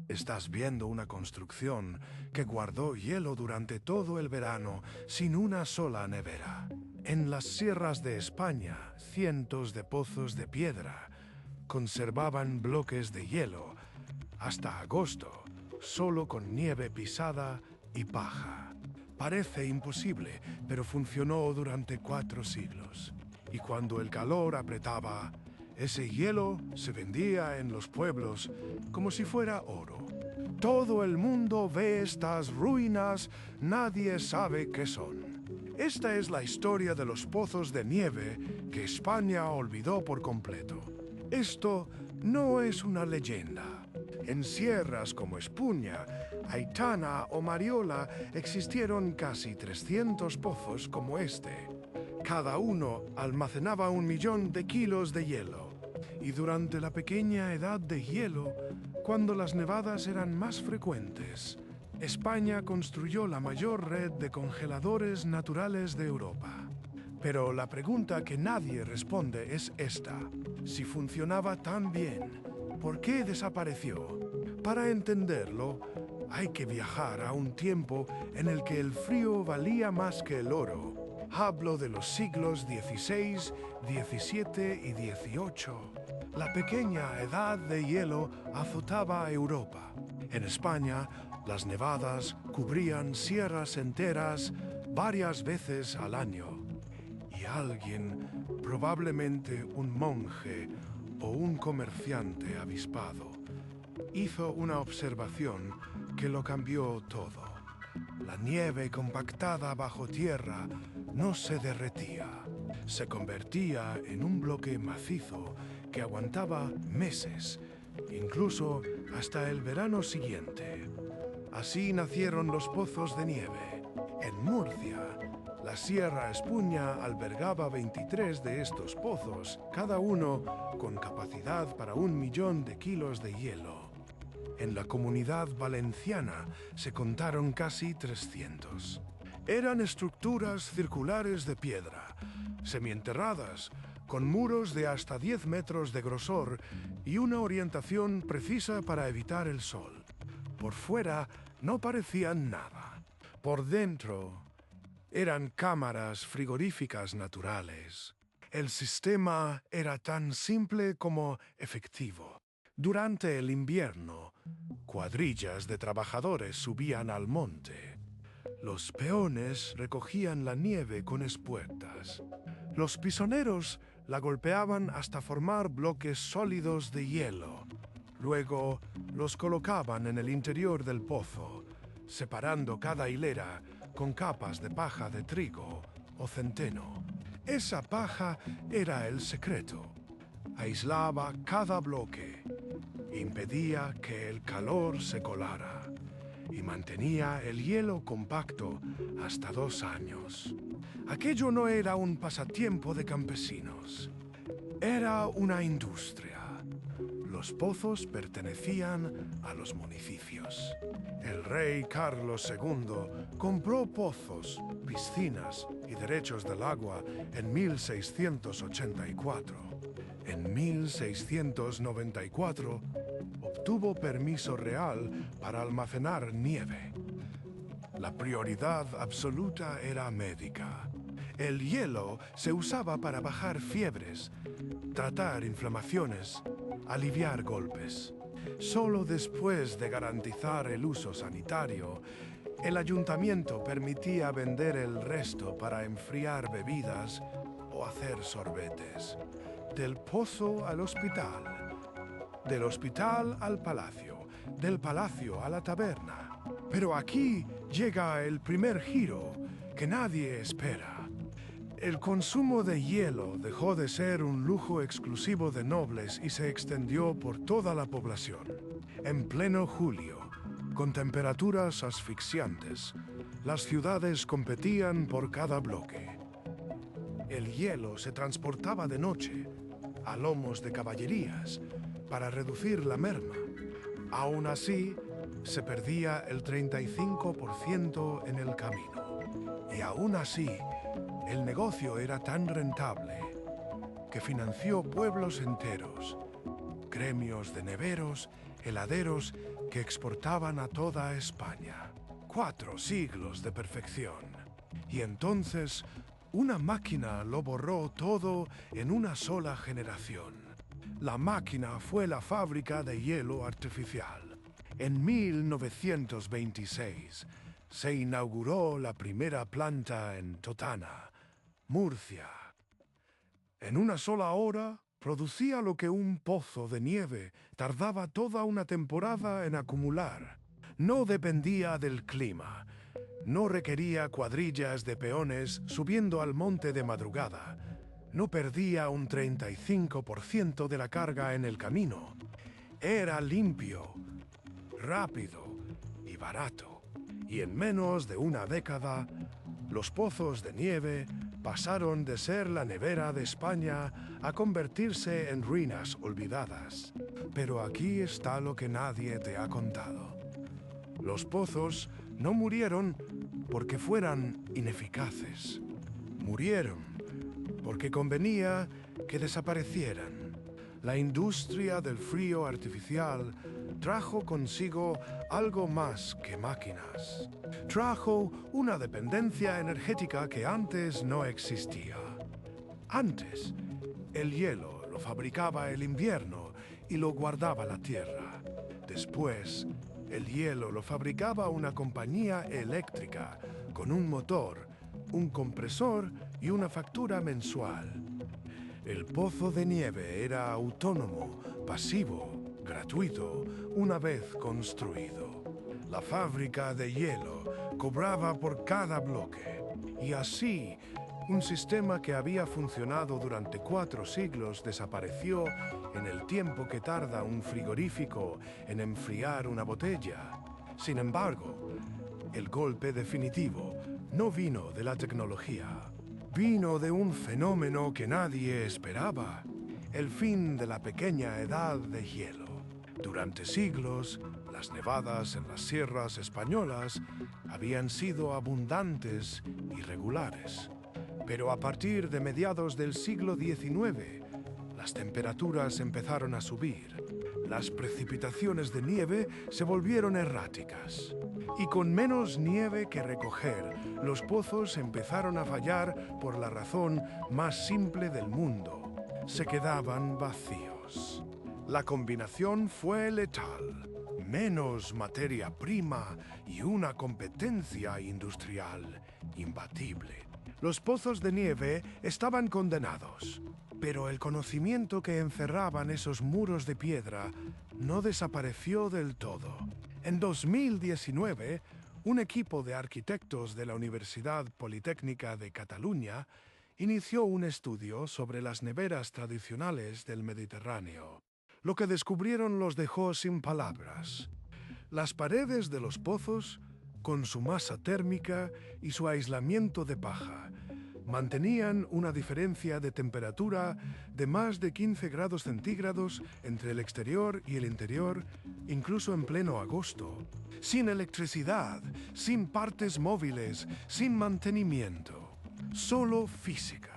Estás viendo una construcción que guardó hielo durante todo el verano sin una sola nevera. En las sierras de España, cientos de pozos de piedra conservaban bloques de hielo hasta agosto, solo con nieve pisada y paja. Parece imposible, pero funcionó durante 4 siglos. Y cuando el calor apretaba, ese hielo se vendía en los pueblos como si fuera oro. Todo el mundo ve estas ruinas, nadie sabe qué son. Esta es la historia de los pozos de nieve que España olvidó por completo. Esto no es una leyenda. En sierras como Espuña, Aitana o Mariola existieron casi 300 pozos como este. Cada uno almacenaba 1 millón de kilos de hielo. Y durante la pequeña edad de hielo, cuando las nevadas eran más frecuentes, España construyó la mayor red de congeladores naturales de Europa. Pero la pregunta que nadie responde es esta. Si funcionaba tan bien, ¿por qué desapareció? Para entenderlo, hay que viajar a un tiempo en el que el frío valía más que el oro. Hablo de los siglos XVI, XVII y XVIII. La pequeña edad de hielo azotaba a Europa. En España, las nevadas cubrían sierras enteras varias veces al año. Y alguien, probablemente un monje o un comerciante avispado, hizo una observación que lo cambió todo. La nieve compactada bajo tierra no se derretía. Se convertía en un bloque macizo que aguantaba meses, incluso hasta el verano siguiente. Así nacieron los pozos de nieve. En Murcia, la Sierra Espuña albergaba 23 de estos pozos, cada uno con capacidad para 1 millón de kilos de hielo. En la Comunidad Valenciana se contaron casi 300. Eran estructuras circulares de piedra, semienterradas, con muros de hasta 10 metros de grosor y una orientación precisa para evitar el sol. Por fuera no parecían nada. Por dentro eran cámaras frigoríficas naturales. El sistema era tan simple como efectivo. Durante el invierno, cuadrillas de trabajadores subían al monte. Los peones recogían la nieve con espuertas. Los pisoneros la golpeaban hasta formar bloques sólidos de hielo. Luego los colocaban en el interior del pozo, separando cada hilera con capas de paja de trigo o centeno. Esa paja era el secreto. Aislaba cada bloque, impedía que el calor se colara y mantenía el hielo compacto hasta 2 años. Aquello no era un pasatiempo de campesinos, era una industria. Los pozos pertenecían a los municipios. El rey Carlos II compró pozos, piscinas y derechos del agua en 1684. En 1694 obtuvo permiso real para almacenar nieve. La prioridad absoluta era médica. El hielo se usaba para bajar fiebres, tratar inflamaciones, aliviar golpes. Solo después de garantizar el uso sanitario, el ayuntamiento permitía vender el resto para enfriar bebidas o hacer sorbetes. Del pozo al hospital, del hospital al palacio, del palacio a la taberna. Pero aquí llega el primer giro que nadie espera. El consumo de hielo dejó de ser un lujo exclusivo de nobles y se extendió por toda la población. En pleno julio, con temperaturas asfixiantes, las ciudades competían por cada bloque. El hielo se transportaba de noche, a lomos de caballerías, para reducir la merma. Aún así, se perdía el 35% en el camino. Y aún así, el negocio era tan rentable que financió pueblos enteros, gremios de neveros, heladeros que exportaban a toda España. 4 siglos de perfección. Y entonces, una máquina lo borró todo en una sola generación. La máquina fue la fábrica de hielo artificial. En 1926 se inauguró la primera planta en Totana, Murcia. En una sola hora producía lo que un pozo de nieve tardaba toda una temporada en acumular. No dependía del clima. No requería cuadrillas de peones subiendo al monte de madrugada. No perdía un 35% de la carga en el camino. Era limpio, rápido y barato. Y en menos de una década, los pozos de nieve pasaron de ser la nevera de España a convertirse en ruinas olvidadas. Pero aquí está lo que nadie te ha contado. Los pozos no murieron porque fueran ineficaces. Murieron porque convenía que desaparecieran. La industria del frío artificial trajo consigo algo más que máquinas. Trajo una dependencia energética que antes no existía. Antes, el hielo lo fabricaba el invierno y lo guardaba la tierra. Después, el hielo lo fabricaba una compañía eléctrica con un motor, un compresor y una factura mensual. El pozo de nieve era autónomo, pasivo, gratuito, una vez construido. La fábrica de hielo cobraba por cada bloque. Y así, un sistema que había funcionado durante 4 siglos desapareció en el tiempo que tarda un frigorífico en enfriar una botella. Sin embargo, el golpe definitivo no vino de la tecnología. Vino de un fenómeno que nadie esperaba: el fin de la pequeña edad de hielo. Durante siglos, las nevadas en las sierras españolas habían sido abundantes y regulares. Pero a partir de mediados del siglo XIX, las temperaturas empezaron a subir. Las precipitaciones de nieve se volvieron erráticas. Y con menos nieve que recoger, los pozos empezaron a fallar por la razón más simple del mundo: se quedaban vacíos. La combinación fue letal. Menos materia prima y una competencia industrial imbatible. Los pozos de nieve estaban condenados, pero el conocimiento que encerraban esos muros de piedra no desapareció del todo. En 2019, un equipo de arquitectos de la Universidad Politécnica de Cataluña inició un estudio sobre las neveras tradicionales del Mediterráneo. Lo que descubrieron los dejó sin palabras. Las paredes de los pozos, con su masa térmica y su aislamiento de paja, mantenían una diferencia de temperatura de más de 15 grados centígrados entre el exterior y el interior, incluso en pleno agosto. Sin electricidad, sin partes móviles, sin mantenimiento. Solo física.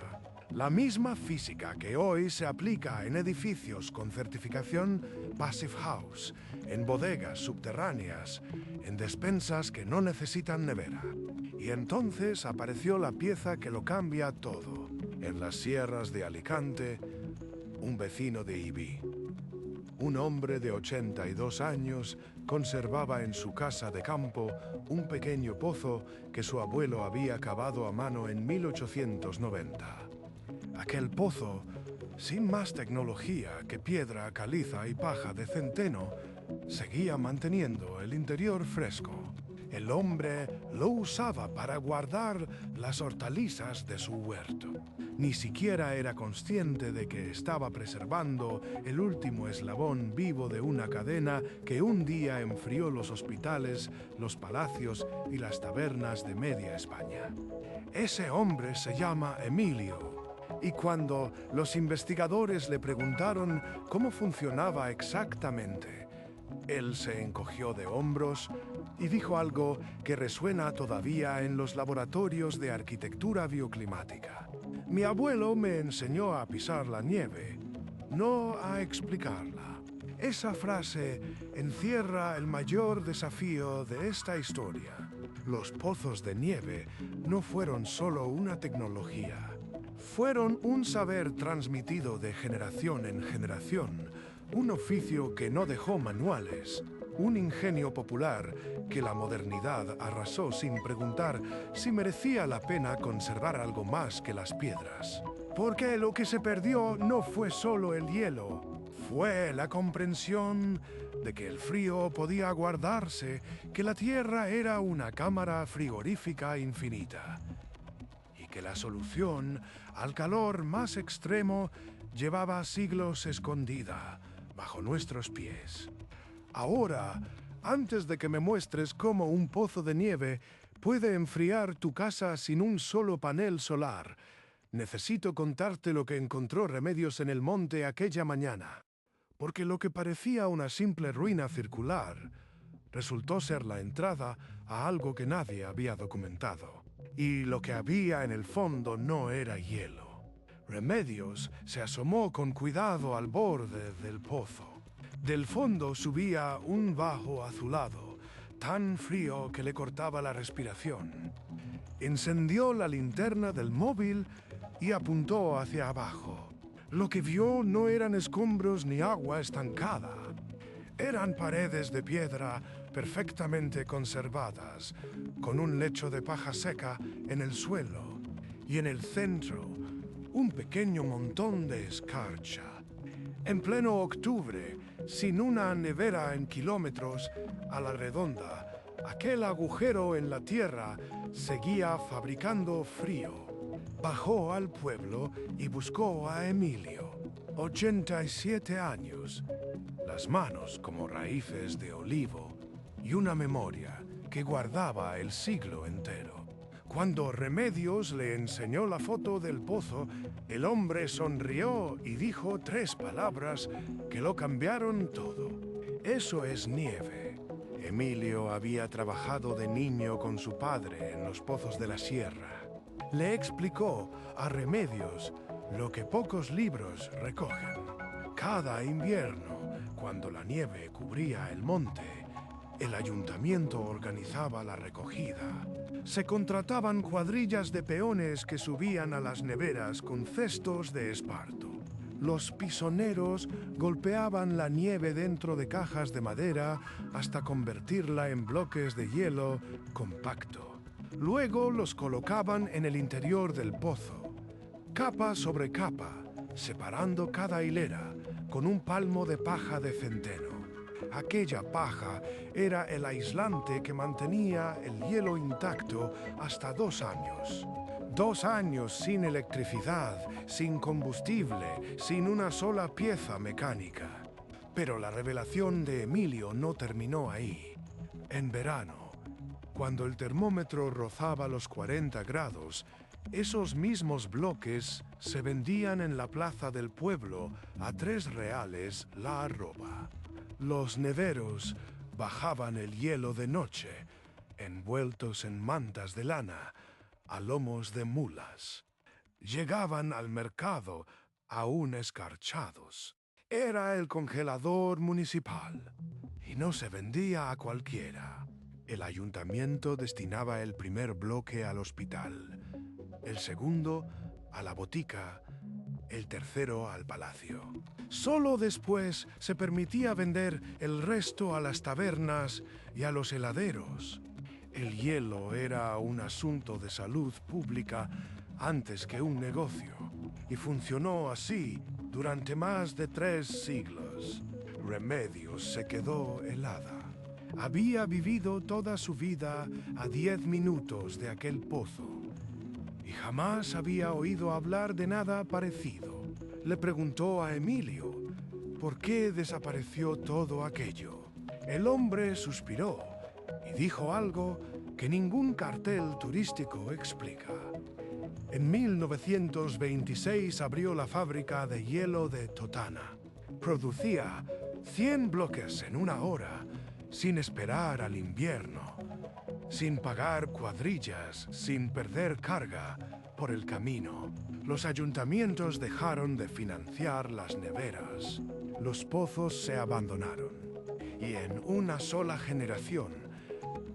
La misma física que hoy se aplica en edificios con certificación Passive House, en bodegas subterráneas, en despensas que no necesitan nevera. Y entonces apareció la pieza que lo cambia todo. En las sierras de Alicante, un vecino de Ibi. Un hombre de 82 años conservaba en su casa de campo un pequeño pozo que su abuelo había cavado a mano en 1890. Aquel pozo, sin más tecnología que piedra caliza y paja de centeno, seguía manteniendo el interior fresco. El hombre lo usaba para guardar las hortalizas de su huerto. Ni siquiera era consciente de que estaba preservando el último eslabón vivo de una cadena que un día enfrió los hospitales, los palacios y las tabernas de media España. Ese hombre se llama Emilio. Y cuando los investigadores le preguntaron cómo funcionaba exactamente, él se encogió de hombros y dijo algo que resuena todavía en los laboratorios de arquitectura bioclimática. Mi abuelo me enseñó a pisar la nieve, no a explicarla. Esa frase encierra el mayor desafío de esta historia. Los pozos de nieve no fueron solo una tecnología. Fueron un saber transmitido de generación en generación, un oficio que no dejó manuales, un ingenio popular que la modernidad arrasó sin preguntar si merecía la pena conservar algo más que las piedras. Porque lo que se perdió no fue solo el hielo, fue la comprensión de que el frío podía guardarse, que la tierra era una cámara frigorífica infinita, y que la solución al calor más extremo llevaba siglos escondida bajo nuestros pies. Ahora, antes de que me muestres cómo un pozo de nieve puede enfriar tu casa sin un solo panel solar, necesito contarte lo que encontró Remedios en el monte aquella mañana. Porque lo que parecía una simple ruina circular resultó ser la entrada a algo que nadie había documentado. Y lo que había en el fondo no era hielo. Remedios se asomó con cuidado al borde del pozo. Del fondo subía un bajo azulado, tan frío que le cortaba la respiración. Encendió la linterna del móvil y apuntó hacia abajo. Lo que vio no eran escombros ni agua estancada. Eran paredes de piedra perfectamente conservadas, con un lecho de paja seca en el suelo, y en el centro, un pequeño montón de escarcha. En pleno octubre, sin una nevera en kilómetros a la redonda, aquel agujero en la tierra seguía fabricando frío. Bajó al pueblo y buscó a Emilio, 87 años, las manos como raíces de olivo y una memoria que guardaba el siglo entero. Cuando Remedios le enseñó la foto del pozo, el hombre sonrió y dijo 3 palabras que lo cambiaron todo. Eso es nieve. Emilio había trabajado de niño con su padre en los pozos de la sierra. Le explicó a Remedios lo que pocos libros recogen. Cada invierno, cuando la nieve cubría el monte, el ayuntamiento organizaba la recogida. Se contrataban cuadrillas de peones que subían a las neveras con cestos de esparto. Los pisoneros golpeaban la nieve dentro de cajas de madera hasta convertirla en bloques de hielo compacto. Luego los colocaban en el interior del pozo, capa sobre capa, separando cada hilera con un palmo de paja de centeno. Aquella paja era el aislante que mantenía el hielo intacto hasta 2 años. 2 años sin electricidad, sin combustible, sin una sola pieza mecánica. Pero la revelación de Emilio no terminó ahí. En verano, cuando el termómetro rozaba los 40 grados, esos mismos bloques se vendían en la plaza del pueblo a 3 reales la arroba. Los neveros bajaban el hielo de noche, envueltos en mantas de lana, a lomos de mulas. Llegaban al mercado aún escarchados. Era el congelador municipal y no se vendía a cualquiera. El ayuntamiento destinaba el primer bloque al hospital, el segundo a la botica, el tercero al palacio. Solo después se permitía vender el resto a las tabernas y a los heladeros. El hielo era un asunto de salud pública antes que un negocio, y funcionó así durante más de 3 siglos. Remedios se quedó helada. Había vivido toda su vida a 10 minutos de aquel pozo y jamás había oído hablar de nada parecido. Le preguntó a Emilio por qué desapareció todo aquello. El hombre suspiró y dijo algo que ningún cartel turístico explica. En 1926 abrió la fábrica de hielo de Totana. Producía 100 bloques en una hora, sin esperar al invierno, sin pagar cuadrillas, sin perder carga por el camino. Los ayuntamientos dejaron de financiar las neveras. los pozos se abandonaron. Y en una sola generación,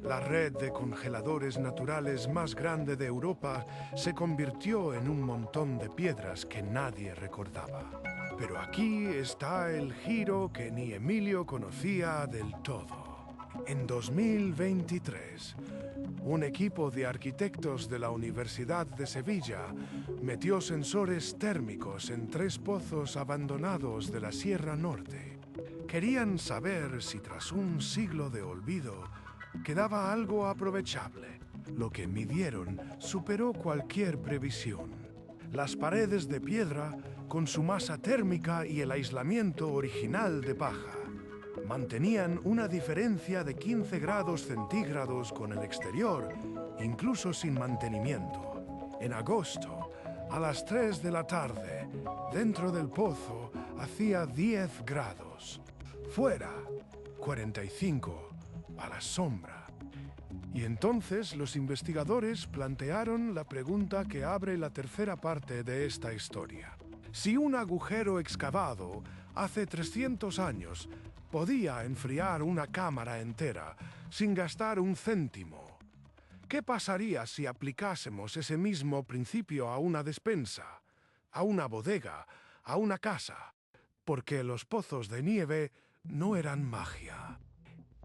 la red de congeladores naturales más grande de Europa se convirtió en un montón de piedras que nadie recordaba. Pero aquí está el giro que ni Emilio conocía del todo. En 2023, un equipo de arquitectos de la Universidad de Sevilla metió sensores térmicos en 3 pozos abandonados de la Sierra Norte. Querían saber si tras un siglo de olvido quedaba algo aprovechable. Lo que midieron superó cualquier previsión. Las paredes de piedra, con su masa térmica y el aislamiento original de paja, mantenían una diferencia de 15 grados centígrados con el exterior, incluso sin mantenimiento. En agosto, a las 3 de la tarde, dentro del pozo hacía 10 grados. Fuera, 45 a la sombra. Y entonces los investigadores plantearon la pregunta que abre la tercera parte de esta historia. Si un agujero excavado hace 300 años podía enfriar una cámara entera sin gastar un céntimo, ¿qué pasaría si aplicásemos ese mismo principio a una despensa, a una bodega, a una casa? Porque los pozos de nieve no eran magia,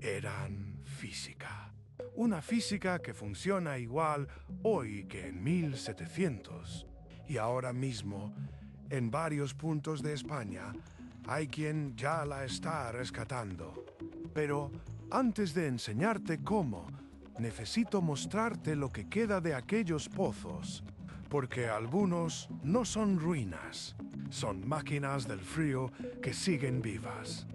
eran física. Una física que funciona igual hoy que en 1700. Y ahora mismo, en varios puntos de España, hay quien ya la está rescatando. Pero antes de enseñarte cómo, necesito mostrarte lo que queda de aquellos pozos. Porque algunos no son ruinas, son máquinas del frío que siguen vivas.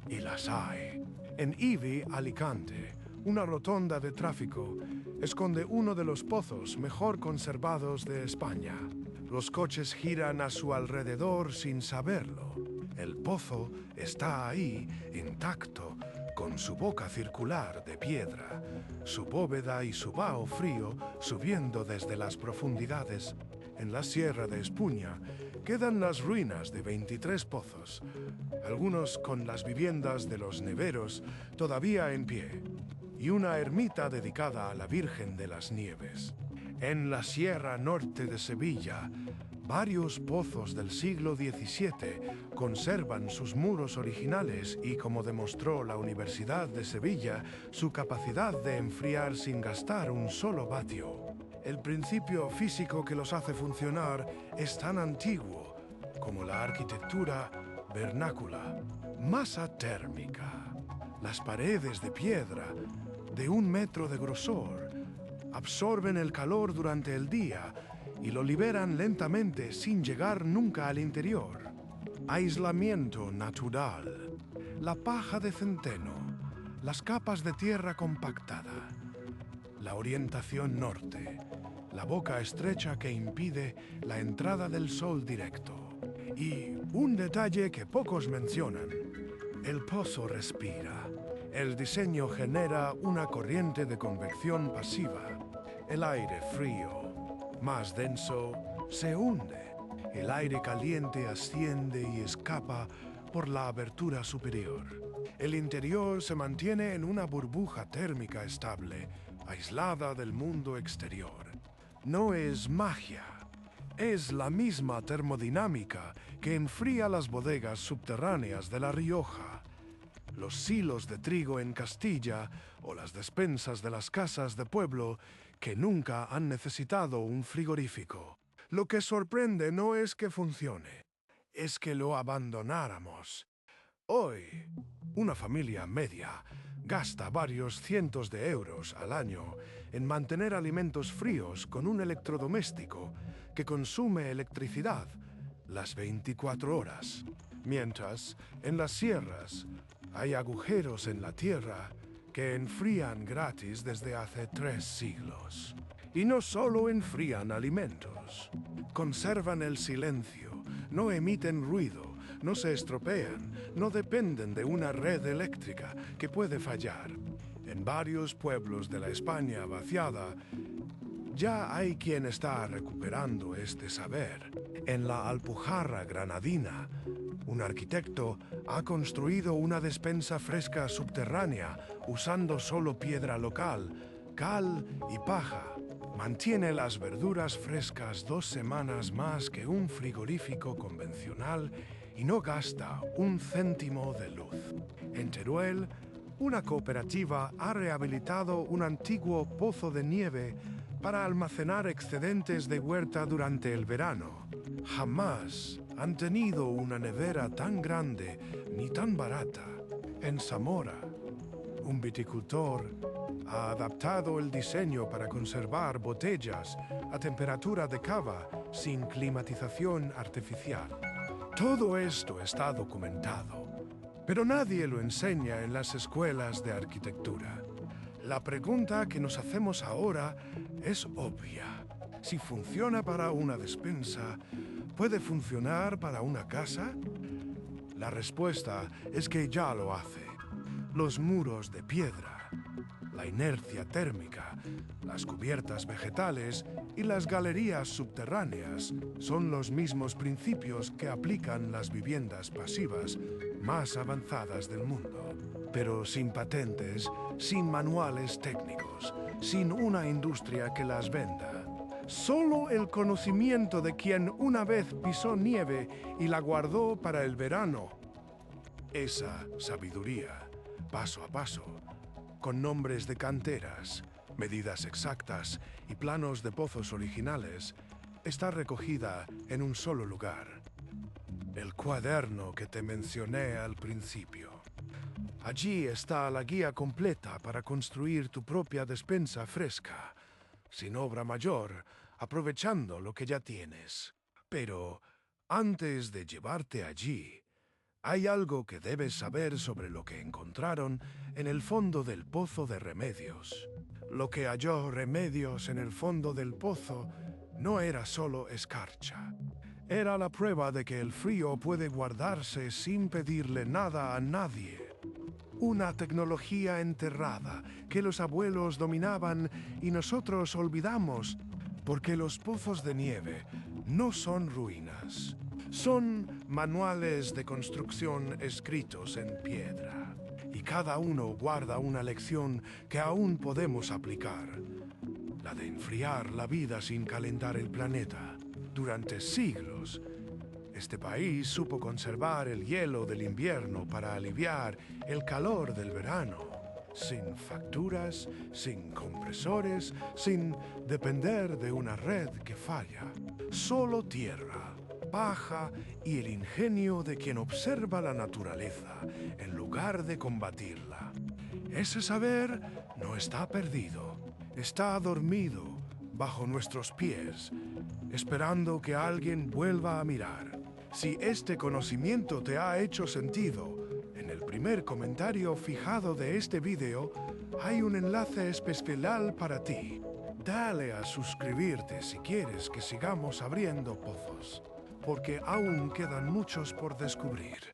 Y las hay. En Ibi, Alicante, una rotonda de tráfico esconde uno de los pozos mejor conservados de España. Los coches giran a su alrededor sin saberlo. El pozo está ahí, intacto, con su boca circular de piedra, su bóveda y su vaho frío subiendo desde las profundidades. En la Sierra de Espuña quedan las ruinas de 23 pozos, algunos con las viviendas de los neveros todavía en pie, y una ermita dedicada a la Virgen de las Nieves. En la Sierra Norte de Sevilla, varios pozos del siglo XVII conservan sus muros originales y, como demostró la Universidad de Sevilla, su capacidad de enfriar sin gastar un solo vatio. El principio físico que los hace funcionar es tan antiguo como la arquitectura vernácula. Masa térmica. Las paredes de piedra, de 1 metro de grosor, absorben el calor durante el día y lo liberan lentamente sin llegar nunca al interior. Aislamiento natural. La paja de centeno. Las capas de tierra compactada. La orientación norte. La boca estrecha que impide la entrada del sol directo. Y un detalle que pocos mencionan. El pozo respira. El diseño genera una corriente de convección pasiva. El aire frío, más denso, se hunde. El aire caliente asciende y escapa por la abertura superior. El interior se mantiene en una burbuja térmica estable, aislada del mundo exterior. No es magia. Es la misma termodinámica que enfría las bodegas subterráneas de La Rioja, los silos de trigo en Castilla o las despensas de las casas de pueblo que nunca han necesitado un frigorífico. Lo que sorprende no es que funcione, es que lo abandonáramos. Hoy, una familia media gasta varios cientos de euros al año en mantener alimentos fríos con un electrodoméstico que consume electricidad las 24 horas. Mientras, en las sierras, hay agujeros en la tierra que enfrían gratis desde hace 3 siglos. Y no solo enfrían alimentos, conservan el silencio, no emiten ruido, no se estropean, no dependen de una red eléctrica que puede fallar. En varios pueblos de la España vaciada, ya hay quien está recuperando este saber. En la Alpujarra granadina, Un arquitecto ha construido una despensa fresca subterránea usando solo piedra local, cal y paja. Mantiene las verduras frescas 2 semanas más que un frigorífico convencional y no gasta un céntimo de luz. En Teruel, una cooperativa ha rehabilitado un antiguo pozo de nieve para almacenar excedentes de huerta durante el verano. Jamás han tenido una nevera tan grande ni tan barata. En Zamora, un viticultor ha adaptado el diseño para conservar botellas a temperatura de cava sin climatización artificial. Todo esto está documentado, pero nadie lo enseña en las escuelas de arquitectura. La pregunta que nos hacemos ahora es obvia. Si funciona para una despensa, ¿puede funcionar para una casa? La respuesta es que ya lo hace. Los muros de piedra, la inercia térmica, las cubiertas vegetales y las galerías subterráneas son los mismos principios que aplican las viviendas pasivas más avanzadas del mundo, pero sin patentes, sin manuales técnicos, sin una industria que las venda. Solo el conocimiento de quien una vez pisó nieve y la guardó para el verano. Esa sabiduría, paso a paso, con nombres de canteras, medidas exactas y planos de pozos originales, está recogida en un solo lugar. El cuaderno que te mencioné al principio. Allí está la guía completa para construir tu propia despensa fresca, sin obra mayor, aprovechando lo que ya tienes. Pero antes de llevarte allí, hay algo que debes saber sobre lo que encontraron en el fondo del Pozo de Remedios. Lo que halló Remedios en el fondo del pozo no era solo escarcha. Era la prueba de que el frío puede guardarse sin pedirle nada a nadie. Una tecnología enterrada que los abuelos dominaban y nosotros olvidamos, porque los pozos de nieve no son ruinas. Son manuales de construcción escritos en piedra, y cada uno guarda una lección que aún podemos aplicar. La de enfriar la vida sin calentar el planeta. Durante siglos, este país supo conservar el hielo del invierno para aliviar el calor del verano, sin facturas, sin compresores, sin depender de una red que falla. Solo tierra, paja y el ingenio de quien observa la naturaleza en lugar de combatirla. Ese saber no está perdido, está dormido bajo nuestros pies, esperando que alguien vuelva a mirar. Si este conocimiento te ha hecho sentido, en el primer comentario fijado de este video hay un enlace especial para ti. Dale a suscribirte si quieres que sigamos abriendo pozos, porque aún quedan muchos por descubrir.